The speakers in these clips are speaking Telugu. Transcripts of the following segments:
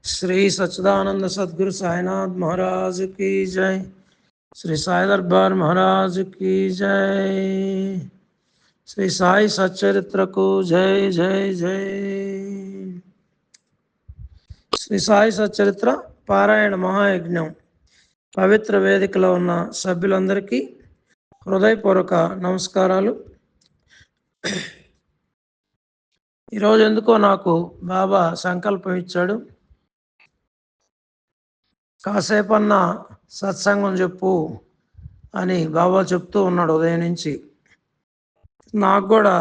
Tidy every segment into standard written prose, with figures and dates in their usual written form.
श्री सच्चिदानंद सद्गुरु साईनाथ महाराज की जय। श्री साई दरबार महाराज की जय। श्री साई सच्चरित्र को जय जय जय। శ్రీ సాయి సచ్చరిత్ర పారాయణ మహాయజ్ఞం పవిత్ర వేదికలో ఉన్న సభ్యులందరికీ హృదయపూర్వక నమస్కారాలు. ఈరోజు ఎందుకో నాకు బాబా సంకల్పం ఇచ్చాడు, కాసేపన్నా సత్సంగం చెప్పు అని బాబా చెప్తూ ఉన్నాడు ఉదయం నుంచి. నాకు కూడా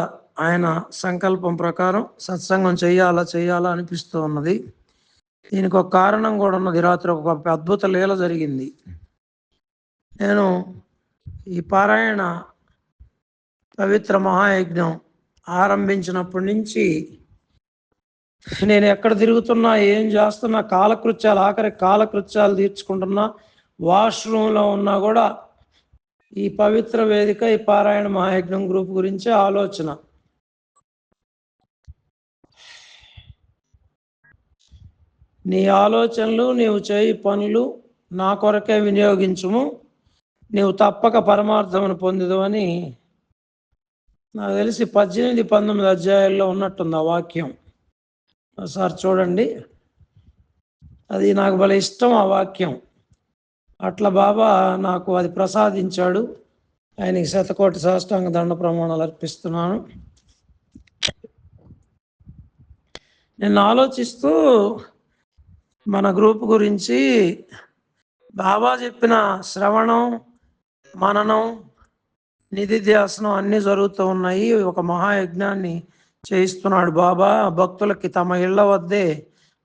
ఆయన సంకల్పం ప్రకారం సత్సంగం చెయ్యాలా అనిపిస్తూ ఉన్నది. దీనికి ఒక కారణం కూడా ఉన్నది. రాత్రి ఒక అద్భుత లీల జరిగింది. నేను ఈ పారాయణ పవిత్ర మహాయజ్ఞం ఆరంభించినప్పటి నుంచి నేను ఎక్కడ తిరుగుతున్నా, ఏం చేస్తున్నా, ఆఖరి కాలకృత్యాలు తీర్చుకుంటున్నా, వాష్రూమ్లో ఉన్నా కూడా ఈ పవిత్ర వేదిక, ఈ పారాయణ మహాయజ్ఞం గ్రూప్ గురించే ఆలోచన. నీ ఆలోచనలు, నీవు చేయి పనులు నా కొరకే వినియోగించుము, నీవు తప్పక పరమార్థమును పొందుదు అని నాకు తెలిసి 18-19 అధ్యాయాల్లో ఉన్నట్టుంది ఆ వాక్యం. ఒకసారి చూడండి, అది నాకు భలే ఇష్టం ఆ వాక్యం. అట్లా బాబా నాకు అది ప్రసాదించాడు. ఆయనకి శతకోటి సాష్టాంగ దండ ప్రమాణాలు అర్పిస్తున్నాను. నేను ఆలోచిస్తూ మన గ్రూప్ గురించి బాబా చెప్పిన శ్రవణం, మననం, నిధిధ్యాసనం అన్నీ జరుగుతూ ఉన్నాయి. ఒక మహాయజ్ఞాన్ని చేయిస్తున్నాడు బాబా. భక్తులకి తమ ఇళ్ల వద్దే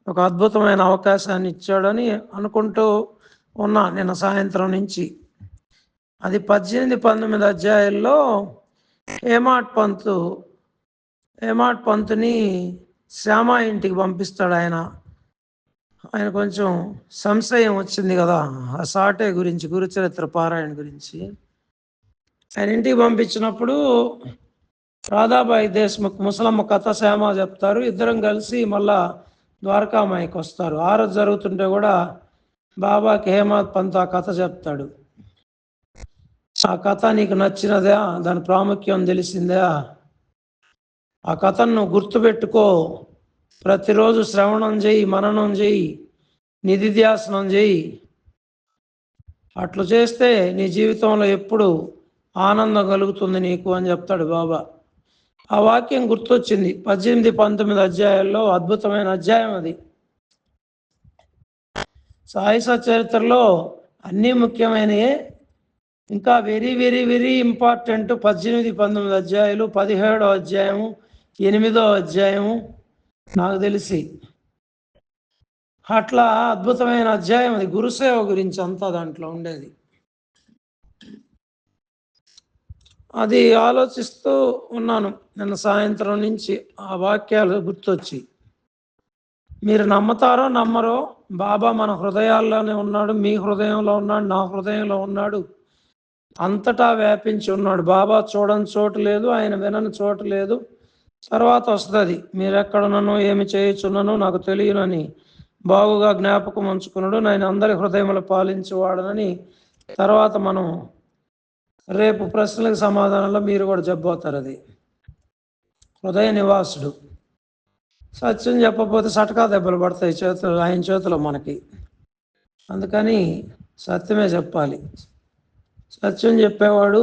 ఒక అద్భుతమైన అవకాశాన్ని ఇచ్చాడని అనుకుంటూ ఉన్నా నిన్న సాయంత్రం నుంచి. అది 18-19 అధ్యాయాల్లో హేమాడ్ పంతుని శ్యామ ఇంటికి పంపిస్తాడు. ఆయన కొంచెం సంశయం వచ్చింది కదా ఆ సాటే గురించి, గురుచరిత్ర పారాయణ గురించి. ఆయన ఇంటికి పంపించినప్పుడు రాధాబాయి దేశ్ముఖ్ ముసలమ్మ కథ శ్యామ చెప్తారు. ఇద్దరం కలిసి మళ్ళా ద్వారకామాయికి వస్తారు. ఆరోజు జరుగుతుంటే కూడా బాబాకి హేమాడ్ పంత్ ఆ కథ చెప్తాడు. ఆ కథ నీకు నచ్చినదా, దాని ప్రాముఖ్యం తెలిసిందా, ఆ కథను నువ్వు గుర్తుపెట్టుకో, ప్రతిరోజు శ్రవణం చేయి, మననం చేయి, నిధిధ్యాసనం చేయి. అట్లు చేస్తే నీ జీవితంలో ఎప్పుడు ఆనందం కలుగుతుంది నీకు అని చెప్తాడు బాబా. ఆ వాక్యం గుర్తొచ్చింది. 18-19 అధ్యాయాల్లో అద్భుతమైన అధ్యాయం అది. సాయి సచ్చరిత్రలో అన్నీ ముఖ్యమైనయే, ఇంకా వెరీ వెరీ వెరీ ఇంపార్టెంట్ 18-19 అధ్యాయాలు, 17వ అధ్యాయము, 8వ అధ్యాయము నాకు తెలిసి. అట్లా అద్భుతమైన అధ్యాయం అది. గురుసేవ గురించి అంతా దాంట్లో ఉండేది. అది ఆలోచిస్తూ ఉన్నాను నిన్న సాయంత్రం నుంచి. ఆ వాక్యాలు గుర్తొచ్చి, మీరు నమ్మతారో నమ్మరో, బాబా మన హృదయాల్లోనే ఉన్నాడు, మీ హృదయంలో ఉన్నాడు, నా హృదయంలో ఉన్నాడు, అంతటా వ్యాపించి ఉన్నాడు. బాబా చూడని చోటు లేదు, ఆయన వినని చోటు లేదు. తర్వాత వస్తుంది, మీరెక్కడున్నానో ఏమి చేయుచున్నానో నాకు తెలియనని బాగుగా జ్ఞాపకం ఉంచుకున్నాడు, నేను అందరి హృదయంలో పాలించేవాడనని. తర్వాత మనం రేపు ప్రశ్నలకు సమాధానంలో మీరు కూడా చెప్పబోతారు. అది హృదయ నివాసుడు. సత్యం చెప్పకపోతే సటకా దెబ్బలు పడతాయి ఆయన చేతిలో మనకి. అందుకని సత్యమే చెప్పాలి. సత్యం చెప్పేవాడు,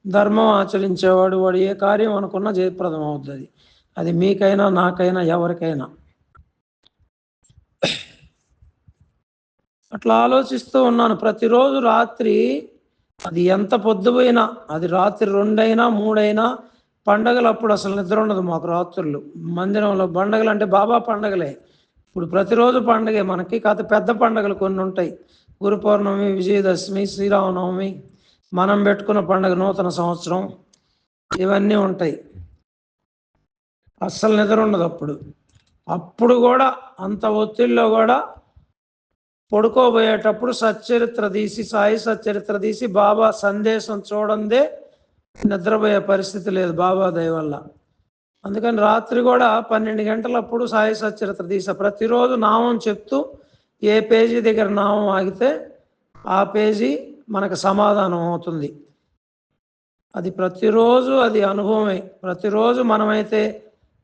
ధర్మం ఆచరించేవాడు, వాడు ఏ కార్యం అనుకున్నా జయప్రదం అవుతుంది. అది మీకైనా, నాకైనా, ఎవరికైనా. అట్లా ఆలోచిస్తూ ఉన్నాను. ప్రతిరోజు రాత్రి, అది ఎంత పొద్దుపోయినా, అది రాత్రి 2 అయినా 3 అయినా, పండగలు అప్పుడు అసలు నిద్ర ఉండదు మాకు రాత్రులు. మందిరంలో పండగలు అంటే బాబా పండగలే. ఇప్పుడు ప్రతిరోజు పండగే మనకి. కాకపోతే పెద్ద పండగలు కొన్ని ఉంటాయి. గురు పౌర్ణమి, విజయదశమి, శ్రీరామనవమి, మనం పెట్టుకున్న పండగ నూతన సంవత్సరం, ఇవన్నీ ఉంటాయి. అస్సలు నిద్ర ఉండదు అప్పుడు కూడా. అంత ఒత్తిడిలో కూడా పడుకోబోయేటప్పుడు సచ్చరిత్ర తీసి, సాయి సచ్చరిత్ర తీసి, బాబా సందేశం చూడందే నిద్రపోయే పరిస్థితి లేదు బాబా దయ వల్ల. అందుకని రాత్రి కూడా 12 గంటలప్పుడు సాయి సచ్చరిత్ర తీసా. ప్రతిరోజు నామం చెప్తూ ఏ పేజీ దగ్గర నామం ఆగితే ఆ పేజీ మనకు సమాధానం అవుతుంది. అది ప్రతిరోజు అది అనుభవమే. ప్రతిరోజు మనమైతే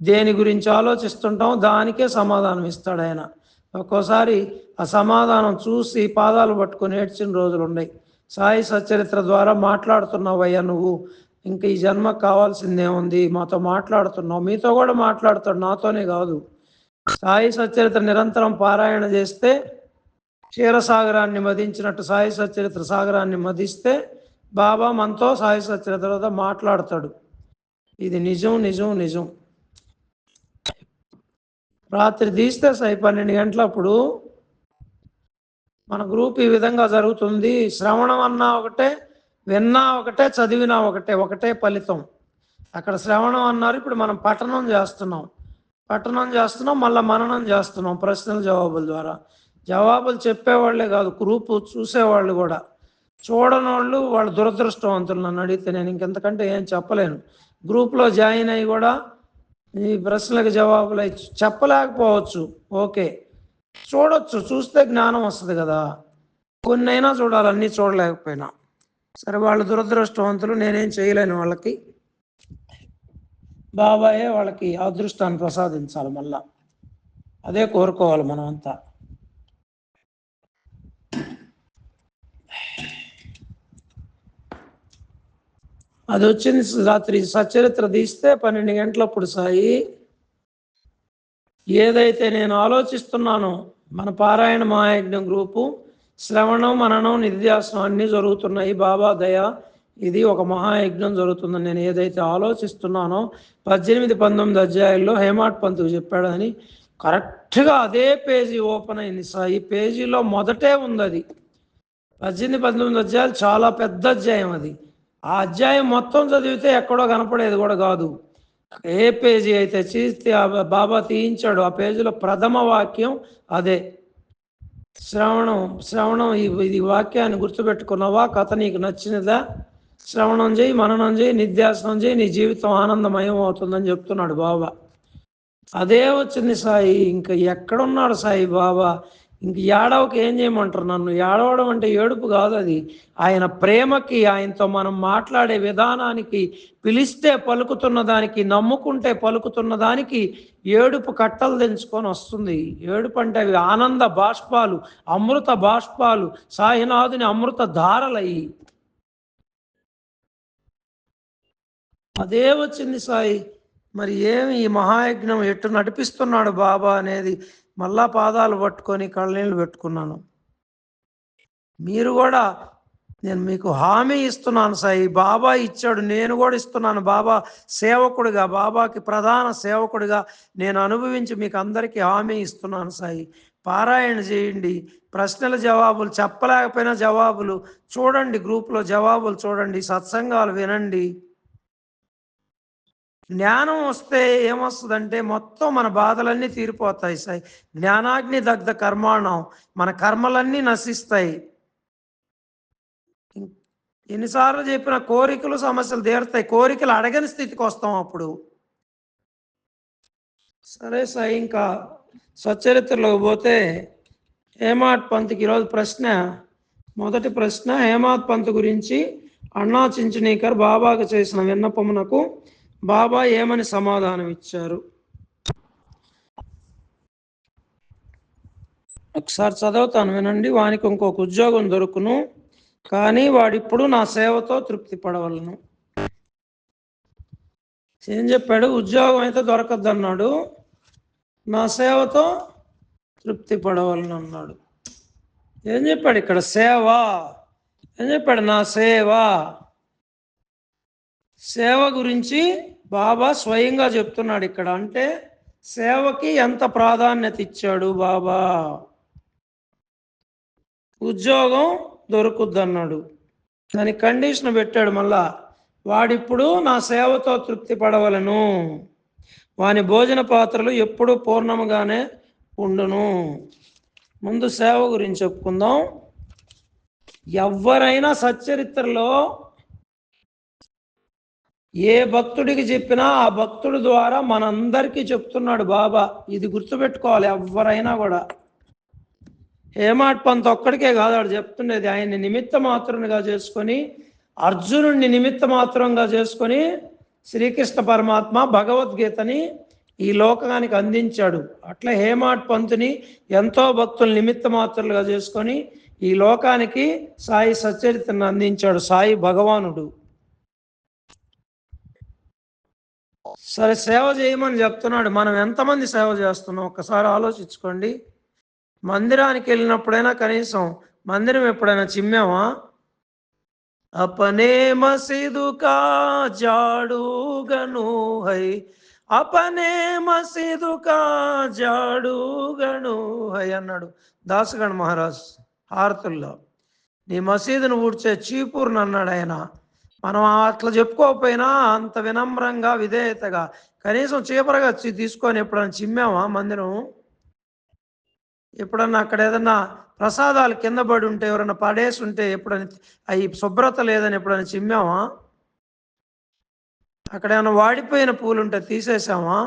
దేని గురించి ఆలోచిస్తుంటాం దానికే సమాధానం ఇస్తాడు ఆయన. ఒక్కోసారి ఆ సమాధానం చూసి పాదాలు పట్టుకొని ఏడ్చిన రోజులు ఉన్నాయి. సాయి సచ్చరిత్ర ద్వారా మాట్లాడుతున్నావయ్యా నువ్వు, ఇంకా ఈ జన్మ కావాల్సిందేముంది, మాతో మాట్లాడుతున్నావు, మీతో కూడా మాట్లాడుతాడు, నాతోనే కాదు. సాయి సచ్చరిత్ర నిరంతరం పారాయణ చేస్తే క్షీరసాగరాన్ని మదించినట్టు సాయి సచ్చరిత్ర సాగరాన్ని మదిస్తే బాబా మనతో సాయి సచ్చరిత్రతో మాట్లాడతాడు. ఇది నిజం నిజం నిజం. రాత్రి తీస్తే సాయి 12 గంటలప్పుడు మన గ్రూప్ ఈ విధంగా జరుగుతుంది. శ్రవణం అన్నా ఒకటే, విన్నా ఒకటే, చదివినా ఒకటే, ఒకటే ఫలితం. అక్కడ శ్రవణం అన్నారు, ఇప్పుడు మనం పఠనం చేస్తున్నాం, మళ్ళీ మననం చేస్తున్నాం ప్రశ్నల జవాబుల ద్వారా. జవాబులు చెప్పేవాళ్లే కాదు, గ్రూపు చూసేవాళ్ళు కూడా. చూడనోళ్ళు వాళ్ళు దురదృష్టవంతులు. నన్ను అడిగితే నేను ఇంకెంతకంటే ఏం చెప్పలేను. గ్రూప్లో జాయిన్ అయ్యి కూడా ఈ ప్రశ్నలకు జవాబులు చెప్పలేకపోవచ్చు, ఓకే, చూడొచ్చు, చూస్తే జ్ఞానం వస్తుంది కదా. కొన్ని అయినా చూడాలి, అన్నీ చూడలేకపోయినా సరే. వాళ్ళు దురదృష్టవంతులు, నేనేం చేయలేను వాళ్ళకి. బాబాయే వాళ్ళకి అదృష్టాన్ని ప్రసాదించాలి. మళ్ళా అదే కోరుకోవాలి మనం అంతా. అది వచ్చింది రాత్రి సచ్చరిత్ర తీస్తే 12 గంటలప్పుడు సాయి ఏదైతే నేను ఆలోచిస్తున్నానో, మన పారాయణ మహాయజ్ఞం గ్రూపు శ్రవణం మననం నిధ్యాసనం అన్నీ జరుగుతున్నాయి. బాబా దయ, ఇది ఒక మహాయజ్ఞం జరుగుతుందని నేను ఏదైతే ఆలోచిస్తున్నానో 18, 19 అధ్యాయుల్లో హేమాడ్ పంతుకు చెప్పాడని కరెక్ట్గా అదే పేజీ ఓపెన్ అయింది సాయి. పేజీలో మొదటే ఉంది అది. 18, 19 అధ్యాయాలు చాలా పెద్ద అధ్యాయం అది. ఆ అధ్యాయం మొత్తం చదివితే ఎక్కడో కనపడేది కూడా కాదు. ఏ పేజీ అయితే బాబా తీయించాడు ఆ పేజీలో ప్రథమ వాక్యం అదే. శ్రవణం ఇది వాక్యాన్ని గుర్తుపెట్టుకున్నావా, కథ నీకు నచ్చినదా, శ్రవణం చేయి, మననం చేయి, నిధ్యాసనం చేయి, నీ జీవితం ఆనందమయం అవుతుందని చెప్తున్నాడు బాబా. అదే వచ్చింది సాయి. ఇంకా ఎక్కడున్నాడు సాయి బాబా? ఇంక ఏడవకి ఏం చేయమంటారు నన్ను? ఏడవడం అంటే ఏడుపు కాదు, అది ఆయన ప్రేమకి, ఆయనతో మనం మాట్లాడే విధానానికి, పిలిస్తే పలుకుతున్న దానికి, నమ్ముకుంటే పలుకుతున్న దానికి ఏడుపు కట్టలు తెంచుకొని వస్తుంది. ఏడుపు అంటే అవి ఆనంద బాష్పాలు, అమృత బాష్పాలు, సాయినాథుని అమృత ధారలయ్యి. అదే వచ్చింది సాయి. మరి ఏమి ఈ మహాయజ్ఞం ఎట్టు నడిపిస్తున్నాడు బాబా అనేది మళ్ళా పాదాలు పట్టుకొని కళ్ళనీళ్ళు పెట్టుకున్నాను. మీరు కూడా, నేను మీకు హామీ ఇస్తున్నాను సాయి, బాబా ఇచ్చాడు, నేను కూడా ఇస్తున్నాను. బాబా సేవకుడిగా, బాబాకి ప్రధాన సేవకుడిగా నేను అనుభవించి మీకు అందరికీ హామీ ఇస్తున్నాను సాయి. పారాయణ చేయండి, ప్రశ్నల జవాబులు చెప్పలేకపోయినా జవాబులు చూడండి, గ్రూప్లో జవాబులు చూడండి, సత్సంగాలు వినండి. జ్ఞానం వస్తే ఏమొస్తుందంటే మొత్తం మన బాధలన్నీ తీరిపోతాయి సాయి. జ్ఞానాగ్ని దగ్ధ కర్మాణం, మన కర్మలన్నీ నశిస్తాయి. ఎన్నిసార్లు చెప్పిన కోరికలు సమస్యలు తీరుతాయి. కోరికలు అడగని స్థితికి వస్తాం అప్పుడు. సరే సాయి, ఇంకా సచ్చరిత్రలోకి పోతే హేమాడ్ పంత్కి ఈరోజు ప్రశ్న, మొదటి ప్రశ్న, హేమాడ్ పంత్ గురించి అన్నా చించనీకర్ బాబాకు చేసిన విన్నపమునకు బాబా ఏమని సమాధానం ఇచ్చారు? ఒకసారి చదువుతాను వినండి. వానికి ఇంకొక ఉద్యోగం దొరుకును, కానీ వాడిప్పుడు నా సేవతో తృప్తి పడవలను. ఏం చెప్పాడు? ఉద్యోగం అయితే దొరకద్దన్నాడు, నా సేవతో తృప్తి పడవలను అన్నాడు. ఏం చెప్పాడు ఇక్కడ? సేవ. ఏం చెప్పాడు? నా సేవ. సేవ గురించి బాబా స్వయంగా చెప్తున్నాడు ఇక్కడ. అంటే సేవకి ఎంత ప్రాధాన్యత ఇచ్చాడు బాబా. ఉద్యోగం దొరుకుద్దన్నాడు, దానికి కండిషన్ పెట్టాడు మళ్ళా, వాడిప్పుడు నా సేవతో తృప్తి పడవలను, వాని భోజన పాత్రలు ఎప్పుడూ పూర్ణముగానే ఉండును. ముందు సేవ గురించి చెప్పుకుందాం. ఎవరైనా సచ్చరిత్రలో ఏ భక్తుడికి చెప్పినా ఆ భక్తుడి ద్వారా మనందరికీ చెప్తున్నాడు బాబా. ఇది గుర్తుపెట్టుకోవాలి ఎవరైనా కూడా. హేమాడ్ పంత్ ఒక్కడికే కాదు ఆడు చెప్తుండేది. ఆయన్ని నిమిత్త మాత్రునిగా చేసుకొని, అర్జునుడిని నిమిత్త మాత్రంగా చేసుకొని శ్రీకృష్ణ పరమాత్మ భగవద్గీతని ఈ లోకానికి అందించాడు. అట్లా హేమాడ్ పంతుని ఎంతో భక్తులు నిమిత్త మాత్రులుగా చేసుకొని ఈ లోకానికి సాయి సచరిత్రను అందించాడు సాయి భగవానుడు. సరే, సేవ చేయమని చెప్తున్నాడు. మనం ఎంతమంది సేవ చేస్తున్నాం ఒక్కసారి ఆలోచించుకోండి. మందిరానికి వెళ్ళినప్పుడైనా కనీసం మందిరం ఎప్పుడైనా చిమ్మామా? అపనే మసీదు కా జాడు గను హై, అపనే మసీదు కా జాడు గను హై అన్నాడు దాసగణ్ మహారాజ్ హారతుల్లో. నీ మసీదును ఊడ్చే చీపూర్ని అన్నాడు ఆయన. మనం అట్లా చెప్పుకోకపోయినా అంత వినమ్రంగా విధేయతగా కనీసం చీపరగా తీసుకొని ఎప్పుడైనా చిమ్మామా మందిరం? ఎప్పుడన్నా అక్కడ ఏదన్నా ప్రసాదాలు కింద పడి ఉంటే, ఎవరన్నా పడేసి ఉంటే ఎప్పుడైనా అవి శుభ్రత లేదని ఎప్పుడైనా చిమ్మామా? అక్కడ ఏమైనా వాడిపోయిన పూలు ఉంటే తీసేసామా?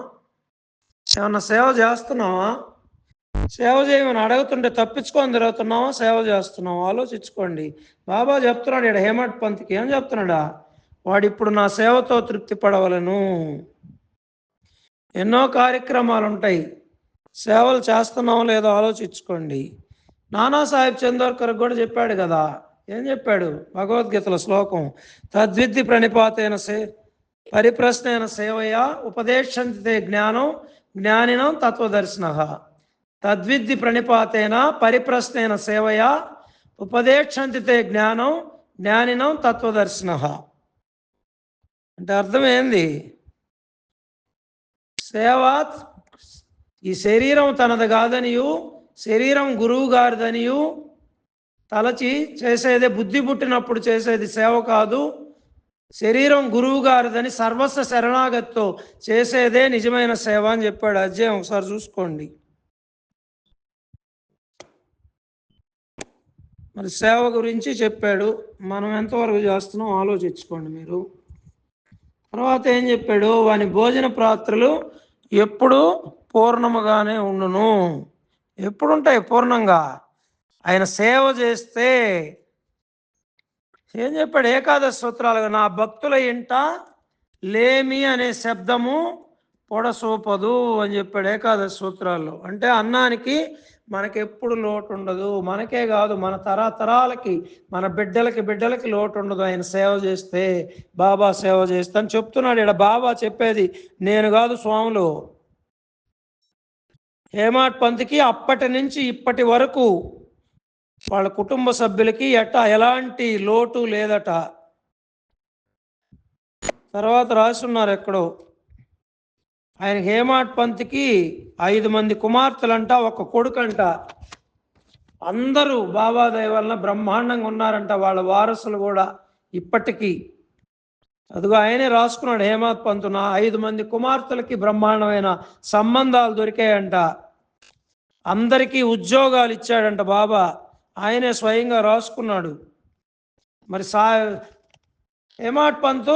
ఏమన్నా సేవ చేస్తున్నావా? సేవ చేయమని అడుగుతుంటే తప్పించుకొని తిరుగుతున్నావా? సేవ చేస్తున్నావా? ఆలోచించుకోండి. బాబా చెప్తున్నాడు ఇక్కడ హేమడ్ పంత్కి. ఏం చెప్తున్నాడా? వాడు ఇప్పుడు నా సేవతో తృప్తి పడవలను. ఎన్నో కార్యక్రమాలు ఉంటాయి, సేవలు చేస్తున్నామో లేదో ఆలోచించుకోండి. నానాసాహెబ్ చందోర్కర్ కూడా చెప్పాడు కదా. ఏం చెప్పాడు? భగవద్గీతలో శ్లోకం, తద్విద్ది ప్రణిపాతైన పరిప్రశ్నైన సేవయ ఉపదేశంతే జ్ఞానం జ్ఞానినం తత్వదర్శన. తద్విద్ది ప్రణిపాతైన పరిప్రశ్నైన సేవయ ఉపదేశంతే జ్ఞానం జ్ఞానినం తత్వదర్శన. అంటే అర్థం ఏంది? సేవ ఈ శరీరం తనది కాదనియు, శరీరం గురువు గారిదనియు తలచి చేసేదే, బుద్ధి పుట్టినప్పుడు చేసేది సేవ కాదు. శరీరం గురువు గారిదని సర్వస్వ శరణాగతితో చేసేదే నిజమైన సేవ అని చెప్పాడు. అధ్యాయం ఒకసారి చూసుకోండి. మరి సేవ గురించి చెప్పాడు. మనం ఎంతవరకు చేస్తున్నాం ఆలోచించుకోండి మీరు. తర్వాత ఏం చెప్పాడు? వాని భోజన పాత్రలు ఎప్పుడు పూర్ణముగానే ఉండును. ఎప్పుడుంటాయి పూర్ణంగా? ఆయన సేవ చేస్తే. ఏం చెప్పాడు? ఏకాదశి సూత్రాలుగా నా భక్తుల ఇంట లేమి అనే శబ్దము పొడసూపదు అని చెప్పాడు ఏకాదశి సూత్రాల్లో. అంటే అన్నానికి మనకెప్పుడు లోటు ఉండదు. మనకే కాదు, మన తరతరాలకి, మన బిడ్డలకి లోటు ఉండదు ఆయన సేవ చేస్తే, బాబా సేవ చేస్తే అని చెప్తున్నాడు ఇక్కడ. బాబా చెప్పేది నేను కాదు స్వాములు. హేమాడ్ పంత్కి అప్పటి నుంచి ఇప్పటి వరకు వాళ్ళ కుటుంబ సభ్యులకి ఎలాంటి లోటు లేదట. తర్వాత రాసున్నారు ఎక్కడో, ఆయన హేమాడ్ పంత్కి 5 మంది కుమార్తెలంట, ఒక కొడుకంట. అందరూ బాబా దయ వలన బ్రహ్మాండంగా ఉన్నారంట, వాళ్ళ వారసులు కూడా ఇప్పటికీ. అదిగో ఆయనే రాసుకున్నాడు హేమాడ్ పంత్, నా 5 మంది కుమార్తెలకి బ్రహ్మాండమైన సంబంధాలు దొరికాయంట, అందరికీ ఉద్యోగాలు ఇచ్చాడంట బాబా. ఆయనే స్వయంగా రాసుకున్నాడు. మరి హేమాడ్ పంత్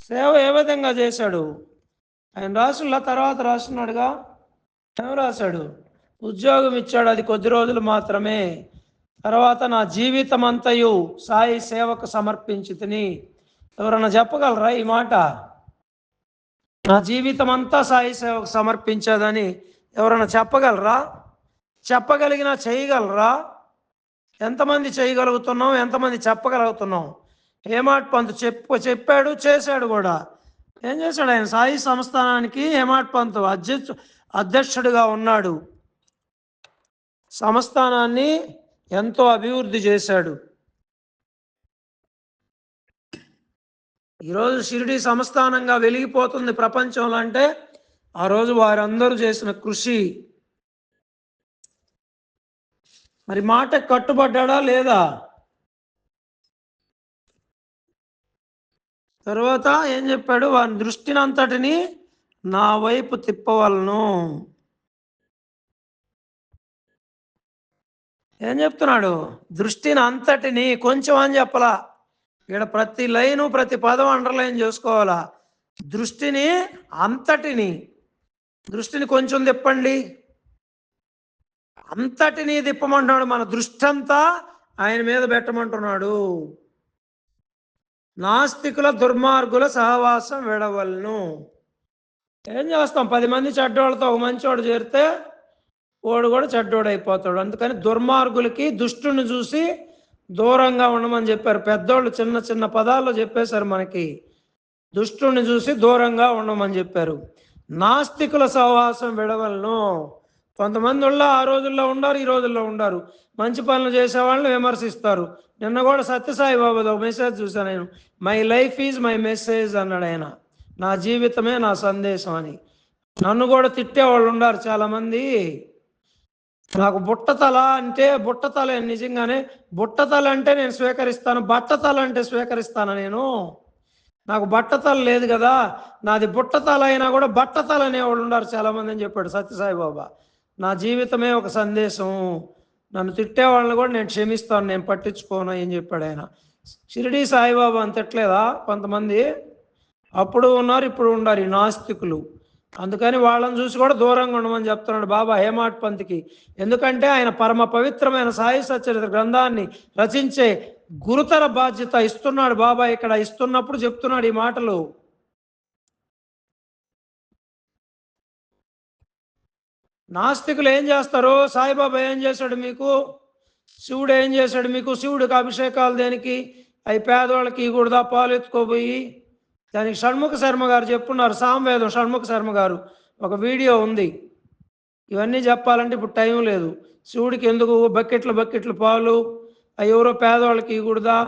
సేవ ఏ విధంగా చేశాడు? ఆయన రాసుల్లో తర్వాత రాస్తున్నాడుగా. ఏం రాశాడు? ఉద్యోగం ఇచ్చాడు, అది కొద్ది రోజులు మాత్రమే. తర్వాత నా జీవితం అంతయు సాయి సేవకు సమర్పించి తిని. ఎవరన్నా చెప్పగలరా ఈ మాట? నా జీవితం అంతా సాయి సేవకు సమర్పించేదని ఎవరన్నా చెప్పగలరా? చెప్పగలిగినా చేయగలరా? ఎంతమంది చేయగలుగుతున్నాం? ఎంతమంది చెప్పగలుగుతున్నాం? హేమాడ్ పంత్ చెప్పాడు, చేశాడు కూడా. ఏం చేశాడు? ఆయన సాయి సంస్థానానికి హేమాడ్ పంత్ అధ్యక్షుడిగా ఉన్నాడు. సంస్థానాన్ని ఎంతో అభివృద్ధి చేశాడు. ఈరోజు షిరిడి సంస్థానంగా వెలిగిపోతుంది ప్రపంచంలో అంటే ఆ రోజు వారందరూ చేసిన కృషి. మరి మాట కట్టుబడ్డా లేదా? తర్వాత ఏం చెప్పాడు? వారి దృష్టిని అంతటిని నా వైపు తిప్పవలను. ఏం చెప్తున్నాడు? దృష్టిని అంతటిని, కొంచెం అని చెప్పలా, ఇక్కడ ప్రతి లైను ప్రతి పదం అండర్లైన్ చేసుకోవాలా. దృష్టిని కొంచెం తిప్పండి, అంతటినీ తిప్పమంటున్నాడు. మన దృష్టి అంతా ఆయన మీద పెట్టమంటున్నాడు. నాస్తికుల దుర్మార్గుల సహవాసం విడవలను. ఏం చేస్తాం, 10 మంది చెడ్డోళ్ళతో ఒక మంచోడు చేరితే వాడు కూడా చెడ్డోడు అయిపోతాడు. అందుకని దుర్మార్గులకి, దుష్టుని చూసి దూరంగా ఉండమని చెప్పారు పెద్దోళ్ళు. చిన్న చిన్న పదాల్లో చెప్పేశారు మనకి, దుష్టుని చూసి దూరంగా ఉండమని చెప్పారు. నాస్తికుల సహవాసం విడవలను. కొంతమంది ఆ రోజుల్లో ఉండారు, ఈ రోజుల్లో ఉండారు. మంచి పనులు చేసే వాళ్ళని విమర్శిస్తారు. నిన్న కూడా సత్యసాయి బాబాది ఒక మెసేజ్ చూశాను నేను, my life is my message అన్నాడు ఆయన. నా జీవితమే నా సందేశం అని. నన్ను కూడా తిట్టేవాళ్ళు ఉన్నారు చాలామంది. నాకు బుట్టతల అంటే బుట్టతల, నిజంగానే బుట్టతల అంటే నేను స్వీకరిస్తాను, బట్టతల అంటే స్వీకరిస్తాను నేను. నాకు బట్టతల లేదు కదా, నాది బుట్టతల అయినా కూడా బట్టతల అనేవాళ్ళు ఉన్నారు చాలామంది అని చెప్పాడు సత్యసాయి బాబా. నా జీవితమే ఒక సందేశం, నన్ను తిట్టే వాళ్ళని కూడా నేను క్షమిస్తాను, నేను పట్టించుకోను అని చెప్పాడు ఆయన. షిరిడి సాయిబాబా అని తిట్టలేదా కొంతమంది? అప్పుడు ఉన్నారు, ఇప్పుడు ఉన్నారు ఈ నాస్తికులు. అందుకని వాళ్ళని చూసి కూడా దూరంగా ఉండమని చెప్తున్నాడు బాబా హేమాడ్ పంత్కి. ఎందుకంటే ఆయన పరమ పవిత్రమైన సాయి సచ్చరిత్ర గ్రంథాన్ని రచించే గురుతర బాధ్యత ఇస్తున్నాడు బాబా. ఇక్కడ ఇస్తున్నప్పుడు చెప్తున్నాడు ఈ మాటలు. నాస్తికులు ఏం చేస్తారు? సాయిబాబా ఏం చేశాడు మీకు? శివుడు ఏం చేశాడు మీకు? శివుడికి అభిషేకాలు దేనికి? అవి పేదవాళ్ళకి ఇవ్వకూడదా? పాలు ఎత్తుకోబోయి. దానికి షణ్ముఖ శర్మ గారు చెప్పున్నారు, సామవేదం షణ్ముఖ శర్మ గారు ఒక వీడియో ఉంది. ఇవన్నీ చెప్పాలంటే ఇప్పుడు టైం లేదు. శివుడికి ఎందుకు బకెట్లు పాలు? అవి ఎవరో పేదవాళ్ళకి ఇవ్వకూడదా?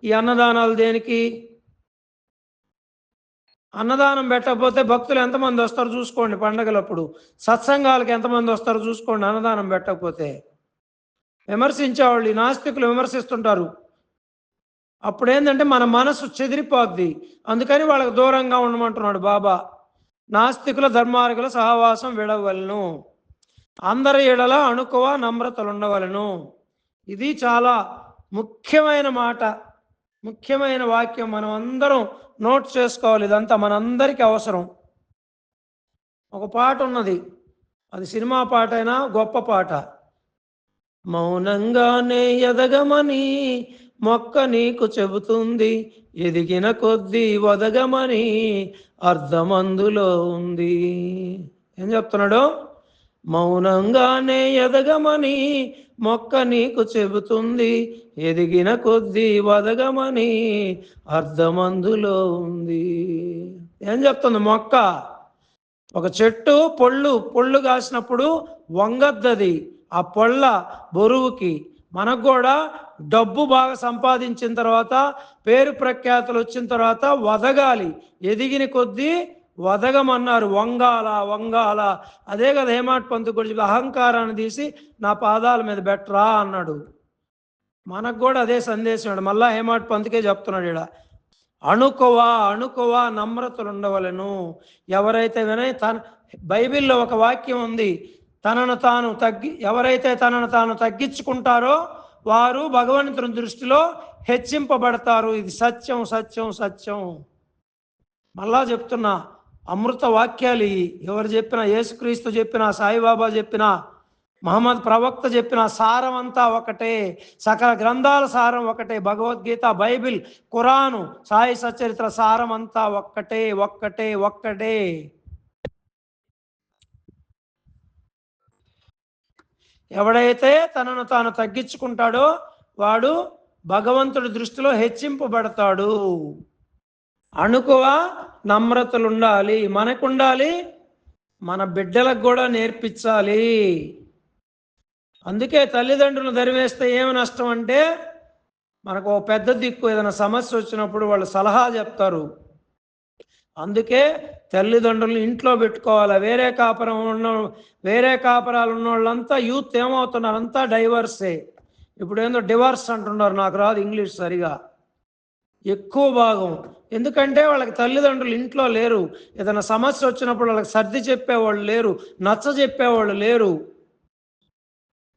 ఈ అన్నదానాలు దేనికి? అన్నదానం పెట్టకపోతే భక్తులు ఎంతమంది వస్తారో చూసుకోండి. పండగలప్పుడు సత్సంగాలకు ఎంతమంది వస్తారో చూసుకోండి. అన్నదానం పెట్టకపోతే విమర్శించేవాళ్ళు ఈ నాస్తికులు విమర్శిస్తుంటారు. అప్పుడు ఏంటంటే మన మనసు చెదిరిపోద్ది. అందుకని వాళ్ళకు దూరంగా ఉండమంటున్నాడు బాబా. నాస్తికుల ధర్మార్గుల సహవాసం విడవలను, అందరి ఎడల అణుకువ నమ్రతలు ఉండవలను. ఇది చాలా ముఖ్యమైన మాట, ముఖ్యమైన వాక్యం. మనం అందరం నోట్ చేసుకోవాలి. ఇదంతా మనందరికీ అవసరం. ఒక పాట ఉన్నది, అది సినిమా పాట అయినా గొప్ప పాట. మౌనంగానే ఎదగమని మొక్క నీకు చెబుతుంది, ఎదిగిన కొద్దీ వదగమని అర్థమందులో ఉంది. ఏం చెప్తున్నాడు? మౌనంగానే ఎదగమని మొక్క నీకు చెబుతుంది, ఎదిగిన కొద్దీ వదగమని అర్థమందులో ఉంది. ఏం చెప్తుంది మొక్క? ఒక చెట్టు పొళ్ళు కాసినప్పుడు వంగద్దది ఆ పొళ్ళ బరువుకి. మనకు కూడా డబ్బు బాగా సంపాదించిన తర్వాత, పేరు ప్రఖ్యాతులు వచ్చిన తర్వాత వదగాలి. ఎదిగిన కొద్దీ వదగమన్నారు, వంగాల. అదే కదా హేమాడ్ పంత్ గురించి, అహంకారాన్ని తీసి నా పాదాల మీద బెట్టరా అన్నాడు. మనకు కూడా అదే సందేశం. మళ్ళా హేమాడ్ పంత్కే చెప్తున్నాడు ఇక్కడ, అణుకువ నమ్రతలు ఉండవలను. ఎవరైతే బైబిల్లో ఒక వాక్యం ఉంది, ఎవరైతే తనను తాను తగ్గించుకుంటారో వారు భగవంతుని దృష్టిలో హెచ్చింపబడతారు. ఇది సత్యం. మళ్ళా చెప్తున్నా, అమృత వాక్యాలు ఎవరు చెప్పినా, యేసుక్రీస్తు చెప్పినా, సాయిబాబా చెప్పినా, మహమ్మద్ ప్రవక్త చెప్పిన సారం అంతా ఒకటే. సకల గ్రంథాల సారం ఒకటే. భగవద్గీత, బైబిల్, ఖురాను, సాయి సచరిత్ర సారం అంతా ఒక్కటే. ఎవడైతే తనను తాను తగ్గించుకుంటాడో వాడు భగవంతుడి దృష్టిలో హెచ్చింపబడతాడు. అణుకువ నమ్రతలు ఉండాలి, మనకుండాలి, మన బిడ్డలకు కూడా నేర్పించాలి. అందుకే తల్లిదండ్రులను ధరివేస్తే ఏమి నష్టం అంటే, మనకు పెద్ద దిక్కు ఏదైనా సమస్య వచ్చినప్పుడు వాళ్ళు సలహా చెప్తారు. అందుకే తల్లిదండ్రులు ఇంట్లో పెట్టుకోవాలి. వేరే కాపరాలు ఉన్న వాళ్ళంతా యూత్ ఏమవుతున్నారు, అంతా డైవర్సే. ఇప్పుడు ఏందో డివర్స్ అంటున్నారు, నాకు రాదు ఇంగ్లీష్ సరిగా, ఎక్కువ భాగం. ఎందుకంటే వాళ్ళకి తల్లిదండ్రులు ఇంట్లో లేరు. ఏదైనా సమస్య వచ్చినప్పుడు వాళ్ళకి సర్ది చెప్పేవాళ్ళు లేరు, నచ్చ చెప్పేవాళ్ళు లేరు.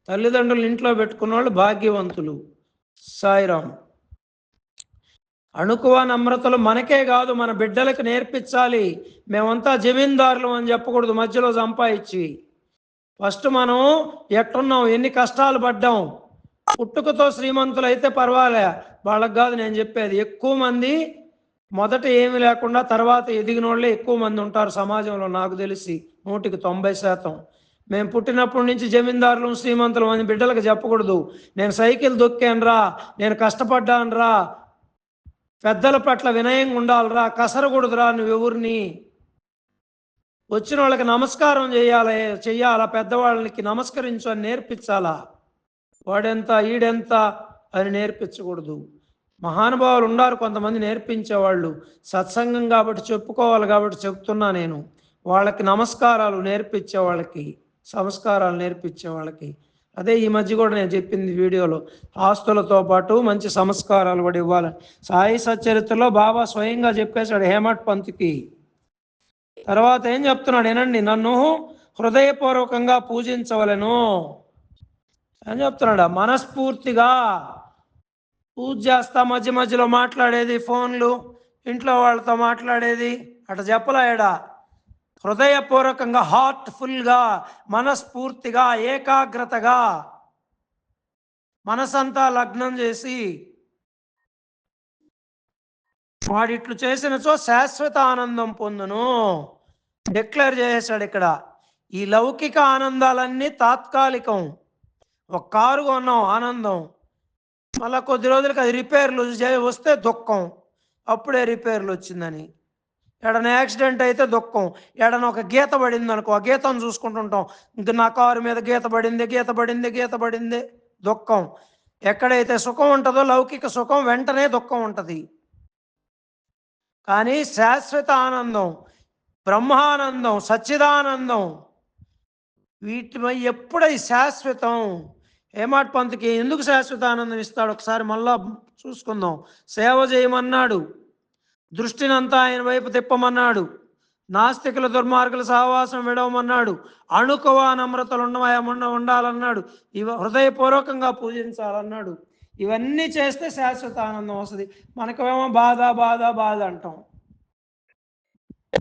తల్లిదండ్రులు ఇంట్లో పెట్టుకున్న వాళ్ళు భాగ్యవంతులు. సాయిరామ్. అణుకువ నమ్రతలు మనకే కాదు, మన బిడ్డలకు నేర్పించాలి. మేమంతా జమీందారులు అని చెప్పకూడదు మధ్యలో సంపాదించి. ఫస్ట్ మనం ఎట్టున్నాం, ఎన్ని కష్టాలు పడ్డాం. పుట్టుకతో శ్రీమంతులు అయితే పర్వాలే, వాళ్ళకి కాదు నేను చెప్పేది. ఎక్కువ మంది మొదట ఏమి లేకుండా తర్వాత ఎదిగిన వాళ్ళే ఎక్కువ మంది ఉంటారు సమాజంలో, నాకు తెలిసి 100% మేము పుట్టినప్పటి నుంచి జమీందారులు శ్రీమంతులు అని బిడ్డలకు చెప్పకూడదు. నేను సైకిల్ దొక్కాను రా, నేను కష్టపడ్డాను రా, పెద్దల పట్ల వినయంగా ఉండాలిరా, కసరకూడదురా నువ్వెవరిని. వచ్చిన వాళ్ళకి నమస్కారం చెయ్యాలా, పెద్దవాళ్ళకి నమస్కరించు అని నేర్పించాలా. వాడెంత ఈడెంత అని నేర్పించకూడదు. మహానుభావులు ఉన్నారు కొంతమంది నేర్పించేవాళ్ళు, సత్సంగం కాబట్టి చెప్పుకోవాలి కాబట్టి చెప్తున్నా నేను. వాళ్ళకి నమస్కారాలు నేర్పించే వాళ్ళకి, సంస్కారాలు నేర్పించే వాళ్ళకి. అదే ఈ మధ్య కూడా నేను చెప్పింది వీడియోలో, ఆస్తులతో పాటు మంచి సంస్కారాలు కూడా ఇవ్వాలని. సాయి సచ్చరిత్రలో బాబా స్వయంగా చెప్పేశాడు హేమట్ పంత్కి. తర్వాత ఏం చెప్తున్నాడు ఏనండి, నన్ను హృదయపూర్వకంగా పూజించవలెను అని చెప్తున్నాడు. మనస్ఫూర్తిగా పూజ చేస్తా, మధ్య మధ్యలో మాట్లాడేది, ఫోన్లు ఇంట్లో వాళ్ళతో మాట్లాడేది అట్లా చెప్పలేడా. హృదయపూర్వకంగా, హార్ట్ఫుల్గా, మనస్ఫూర్తిగా, ఏకాగ్రతగా మనసంతా లగ్నం చేసి వాడిట్లు చేసినచో శాశ్వత ఆనందం పొందును డిక్లేర్ చేశాడు. ఇక్కడ ఈ లౌకిక ఆనందాలన్నీ తాత్కాలికం. ఒక కారు కొన్నాం ఆనందం, మళ్ళీ కొద్ది రోజులకి అది రిపేర్లు వస్తే దుఃఖం, అప్పుడే రిపేర్లు వచ్చిందని. ఎడన యాక్సిడెంట్ అయితే దుఃఖం, ఎడన ఒక గీత పడింది అనుకో, ఆ గీతను చూసుకుంటుంటాం, ఇంక నా కారు మీద గీత పడింది గీత పడింది గీత పడింది, దుఃఖం. ఎక్కడైతే సుఖం ఉంటుందో లౌకిక సుఖం, వెంటనే దుఃఖం ఉంటుంది. కానీ శాశ్వత ఆనందం, బ్రహ్మానందం, సచ్చిదానందం, వీటిపై ఎప్పుడై శాశ్వతం. హేమట్ పంత్కి ఎందుకు శాశ్వత ఆనందం ఇస్తాడు ఒకసారి మళ్ళా చూసుకుందాం. సేవ చేయమన్నాడు, దృష్టినంతా ఆయన వైపు తిప్పమన్నాడు, నాస్తికుల దుర్మార్గుల సహవాసం విడవమన్నాడు, అణుకువ నమ్రతలు ఉండాలన్నాడు, హృదయపూర్వకంగా పూజించాలన్నాడు. ఇవన్నీ చేస్తే శాశ్వత ఆనందం వస్తుంది. మనకేమో బాధ బాధ బాధ అంటాం.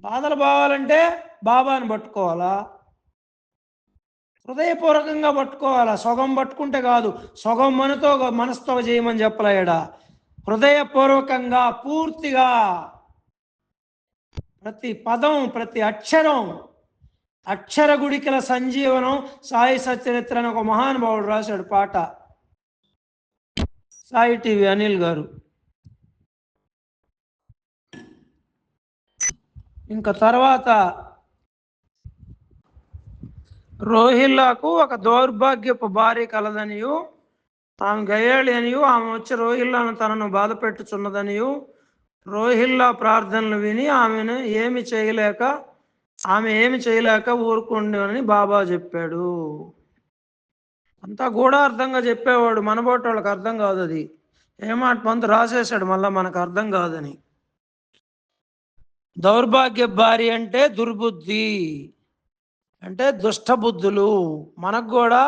బాధలు పోవాలంటే బాబాని పట్టుకోవాలా, హృదయపూర్వకంగా పట్టుకోవాలా. సొగం పట్టుకుంటే కాదు, సొగం మనసుతో చేయమని చెప్పలేడా. హృదయపూర్వకంగా పూర్తిగా ప్రతి పదం, ప్రతి అక్షరం, అక్షర గుడికల సంజీవనం. సాయి సచ్చరిత్ర అని ఒక మహానుభావుడు రాశాడు పాట, సాయి టీవీ అనిల్ గారు. ఇంకా తర్వాత రోహిల్లాకు ఒక దౌర్భాగ్యపు భార్య కలదనియు, ఆమె గయ్యాళి అనియు, ఆమె వచ్చి రోహిల్లాను తనను బాధ పెట్టుచున్నదనియు, రోహిల్లా ప్రార్థనలు విని ఆమె ఏమి చేయలేక ఊరుకుండని బాబా చెప్పాడు. అంతా గూఢార్థంగా చెప్పేవాడు, మనబోటి వాళ్ళకి అర్థం కాదు. అది హేమట్ పంత్ రాసేశాడు, మళ్ళీ మనకు అర్థం కాదని. దౌర్భాగ్య భార్య అంటే దుర్బుద్ధి, అంటే దుష్టబుద్ధులు. మనకు కూడా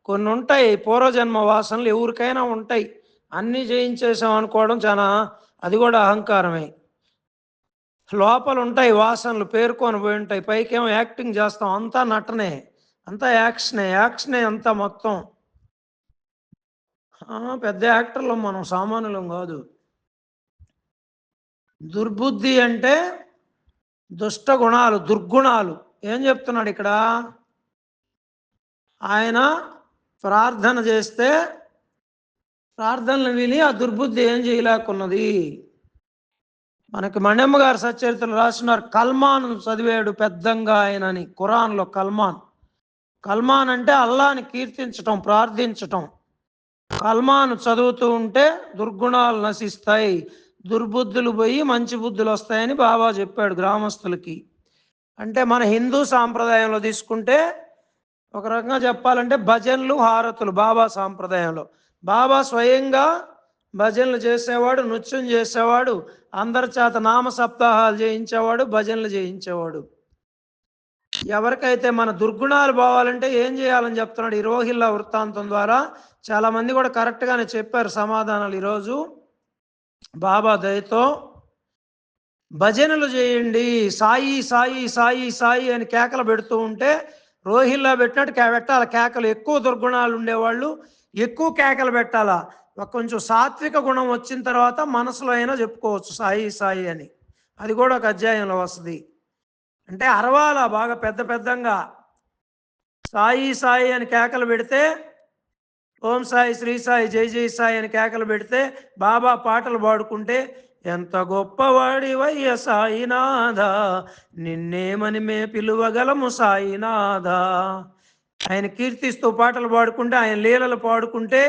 కొన్ని ఉంటాయి, పూర్వజన్మ వాసనలు ఎవరికైనా ఉంటాయి. అన్నీ జయించేసాం అనుకోవడం చాలా, అది కూడా అహంకారమే. లోపల ఉంటాయి వాసనలు, పేర్కొని పోయి ఉంటాయి. పైకేమో యాక్టింగ్ చేస్తాం, అంతా నటనే, అంతా యాక్షనే అంతా మొత్తం. పెద్ద యాక్టర్లు మనం, సామాన్యులం కాదు. దుర్బుద్ధి అంటే దుష్ట గుణాలు, దుర్గుణాలు. ఏం చెప్తున్నాడు ఇక్కడ, ఆయన ప్రార్థన చేస్తే ప్రార్థనలు విని ఆ దుర్బుద్ధి ఏం చేయలేకున్నది. మనకి మణ్యమ్మ గారు సచ్చరిత్రలు రాస్తున్నారు, కల్మాన్ చదివాడు పెద్దంగా ఆయనని. ఖురాన్లో కల్మాన్ అంటే అల్లాని కీర్తించటం, ప్రార్థించటం. కల్మాను చదువుతూ ఉంటే దుర్గుణాలు నశిస్తాయి, దుర్బుద్ధులు పోయి మంచి బుద్ధులు వస్తాయని బాబా చెప్పాడు గ్రామస్తులకి. అంటే మన హిందూ సాంప్రదాయంలో తీసుకుంటే ఒక రకంగా చెప్పాలంటే భజనలు, హారతులు. బాబా సాంప్రదాయంలో బాబా స్వయంగా భజనలు చేసేవాడు, నృత్యం చేసేవాడు, అందరి చేత నామ సప్తాహాలు చేయించేవాడు, భజనలు చేయించేవాడు. ఎవరికైతే మన దుర్గుణాలు పోవాలంటే ఏం చేయాలని చెప్తున్నాడు ఈ రోహిల్లా వృత్తాంతం ద్వారా. చాలామంది కూడా కరెక్ట్గానే చెప్పారు సమాధానాలు ఈరోజు. బాబా దయతో భజనలు చేయండి. సాయి సాయి సాయి సాయి అని కేకలు పెడుతూ ఉంటే రోహిల్లా పెట్టినట్టు పెట్టాలి కేకలు. ఎక్కువ దుర్గుణాలు ఉండేవాళ్ళు ఎక్కువ కేకలు పెట్టాలా. కొంచెం సాత్విక గుణం వచ్చిన తర్వాత మనసులో అయినా చెప్పుకోవచ్చు సాయి సాయి అని. అది కూడా ఒక అధ్యాయంలో వస్తుంది. అంటే అరవాలా బాగా పెద్ద పెద్దంగా సాయి సాయి అని కేకలు పెడితే, ఓం సాయి శ్రీ సాయి జై జై సాయి అని కేకలు పెడితే, బాబా పాటలు పాడుకుంటే, ఎంత గొప్పవాడివయ్య సాయినాథ, నిన్నేమని మే పిలువగలము సాయినాథ, ఆయన కీర్తిస్తూ పాటలు పాడుకుంటే, ఆయన లీలలు పాడుకుంటే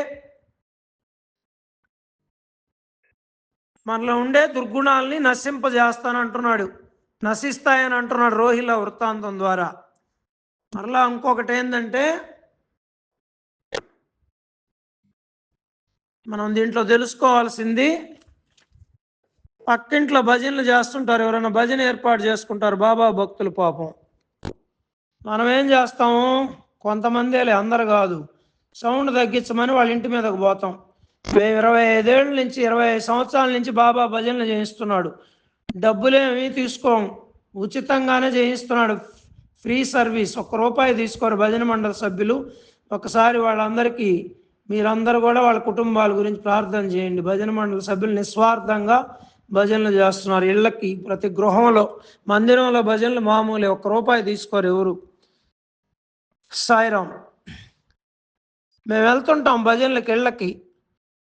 మనలో ఉండే దుర్గుణాలని నశింపజేస్తానంటున్నాడు, నశిస్తాయని అంటున్నాడు రోహిల్లా వృత్తాంతం ద్వారా. మరలా ఇంకొకటి ఏంటంటే, మనం దీంట్లో తెలుసుకోవాల్సింది, పక్కింట్లో భజనలు చేస్తుంటారు, ఎవరైనా భజన ఏర్పాటు చేసుకుంటారు బాబా భక్తులు. పాపం మనం ఏం చేస్తాము, కొంతమందేలే అందరు కాదు, సౌండ్ తగ్గించమని వాళ్ళ ఇంటి మీదకు పోతాం. 25 ఏళ్ళ నుంచి 25 సంవత్సరాల నుంచి బాబా భజనలు చేయిస్తున్నాడు. డబ్బులేమీ తీసుకోము, ఉచితంగానే చేయిస్తున్నాడు. ఫ్రీ సర్వీస్, ₹1 తీసుకోరు భజన మండలి సభ్యులు. ఒకసారి వాళ్ళందరికీ మీరందరూ కూడా వాళ్ళ కుటుంబాల గురించి ప్రార్థన చేయండి. భజన మండలి సభ్యులు నిస్వార్థంగా భజనలు చేస్తున్నారు. ఇళ్ళకి ప్రతి గృహంలో, మందిరంలో భజనలు మామూలే, ₹1 తీసుకోరు ఎవరు. సాయిరాం. మేము వెళ్తుంటాం భజనలకి ఇళ్ళకి.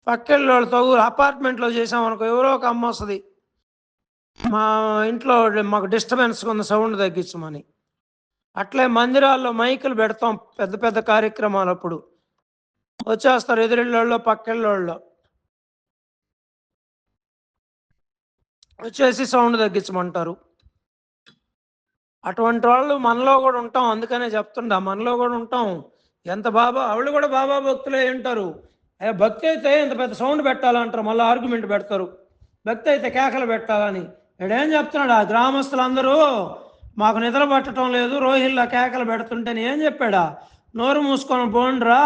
పక్కిళ్ళతో అపార్ట్మెంట్లో చేసామనుకో, ఎవరో ఒక అమ్మ వస్తుంది, మా ఇంట్లో మాకు డిస్టర్బెన్స్ ఉంది సౌండ్ తగ్గించమని. అట్లే మందిరాల్లో మైకులు పెడతాం పెద్ద పెద్ద కార్యక్రమాలు, అప్పుడు వచ్చేస్తారు ఎదురిళ్ళల్లో పక్కిళ్ళల్లో వచ్చేసి సౌండ్ తగ్గించమంటారు. అటువంటి వాళ్ళు మనలో కూడా ఉంటాం. అందుకనే చెప్తుండా, మనలో కూడా ఉంటాం. ఎంత బాబా, వాళ్ళు కూడా బాబా భక్తులే ఉంటారు. భక్తి అయితే ఇంత పెద్ద సౌండ్ పెట్టాలంటారు, మళ్ళీ ఆర్గ్యుమెంట్ పెడతారు. భక్తి అయితే కేకలు పెట్టాలని. ఇక్కడేం చెప్తున్నాడు, ఆ గ్రామస్తులందరూ మాకు నిద్ర పట్టడం లేదు, రోహిల్లా కేకలు పెడుతుంటే ఏం చెప్పాడా, నోరు మూసుకొని పోండ్రా,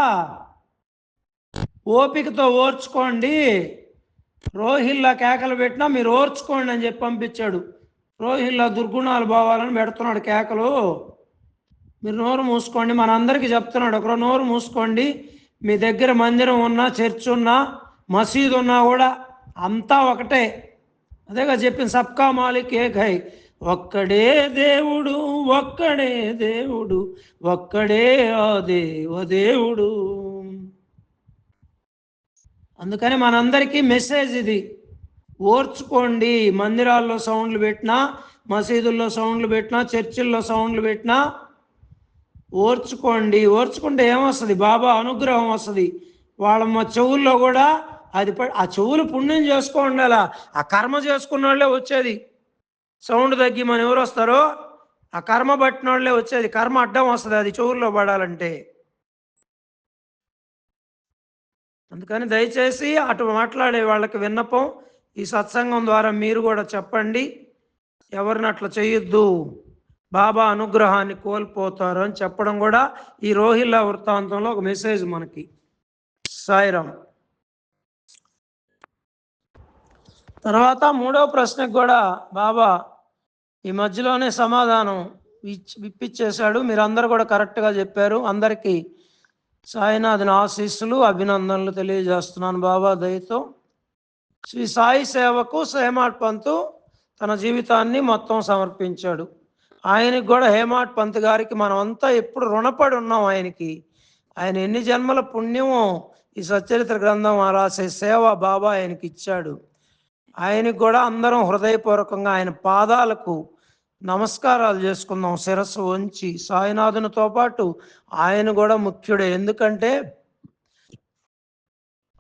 ఓపికతో ఓర్చుకోండి, రోహిల్లా కేకలు పెట్టినా మీరు ఓర్చుకోండి అని చెప్పి పంపించాడు. రోహిల్లా దుర్గుణాలు పోవాలని పెడుతున్నాడు కేకలు, మీరు నోరు మూసుకోండి. మనందరికీ చెప్తున్నాడు, ఒకరు నోరు మూసుకోండి. మీ దగ్గర మందిరం ఉన్నా, చర్చ్ ఉన్నా, మసీదు ఉన్నా కూడా అంతా ఒకటే. అదేగా చెప్పింది, సబ్కా మాలిక్ ఏక్ హై, ఒక్కడే దేవుడు, ఒక్కడే దేవుడు, ఒక్కడే ఆ దేవదేవుడు. అందుకని మనందరికీ మెసేజ్ ఇది, ఓర్చుకోండి. మందిరాల్లో సౌండ్లు పెట్టినా, మసీదుల్లో సౌండ్లు పెట్టినా, చర్చిల్లో సౌండ్లు పెట్టినా ఓర్చుకోండి. ఓర్చుకుంటే ఏమొస్తుంది, బాబా అనుగ్రహం వస్తుంది. వాళ్ళ చెవుల్లో కూడా అది, ఆ చెవులు పుణ్యం చేసుకోండి, అలా ఆ కర్మ చేసుకున్న వాళ్ళే వచ్చేది. సౌండ్ తగ్గి మన ఎవరు వస్తారో ఆ కర్మ పట్టిన వాళ్ళే వచ్చేది. కర్మ అడ్డం వస్తుంది అది చెవుల్లో పడాలంటే. అందుకని దయచేసి అటు మాట్లాడే వాళ్ళకి విన్నపం, ఈ సత్సంగం ద్వారా మీరు కూడా చెప్పండి, ఎవరిని అట్లా చేయొద్దు, బాబా అనుగ్రహాన్ని కోల్పోతారు అని చెప్పడం కూడా ఈ రోహిల్లా వృత్తాంతంలో ఒక మెసేజ్ మనకి. సాయిరాం. తర్వాత 3వ ప్రశ్నకు కూడా బాబా ఈ మధ్యలోనే సమాధానం ఇప్పించేశాడు. మీరందరూ కూడా కరెక్ట్గా చెప్పారు. అందరికీ సాయినాథుని ఆశీస్సులు, అభినందనలు తెలియజేస్తున్నాను బాబా దయతో. శ్రీ సాయి సేవకు హేమాడ్ పంత్ తన జీవితాన్ని మొత్తం సమర్పించాడు. ఆయనకి కూడా హేమాడ్ పంత్ గారికి మనం అంతా ఎప్పుడు రుణపడి ఉన్నాం ఆయనకి. ఆయన ఎన్ని జన్మల పుణ్యమో ఈ సచ్చరిత్ర గ్రంథం రాసే సేవ బాబా ఆయనకి ఇచ్చాడు. ఆయనకి కూడా అందరం హృదయపూర్వకంగా ఆయన పాదాలకు నమస్కారాలు చేసుకుందాం శిరస్సు వంచి. సాయినాథునితో పాటు ఆయన కూడా ముఖ్యుడే, ఎందుకంటే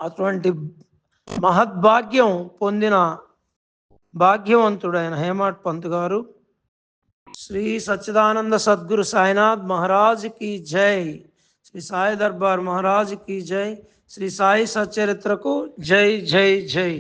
అటువంటి మహద్భాగ్యం పొందిన భాగ్యవంతుడు ఆయన హేమాడ్ పంత్ గారు. శ్రీ సచ్చిదానంద సద్గురు సాయినాథ్ మహారాజ్ की జై. శ్రీ సాయి దర్బార్ మహారాజ్ की జై. శ్రీ సాయి సచ్చరిత్రకు జై జై జై.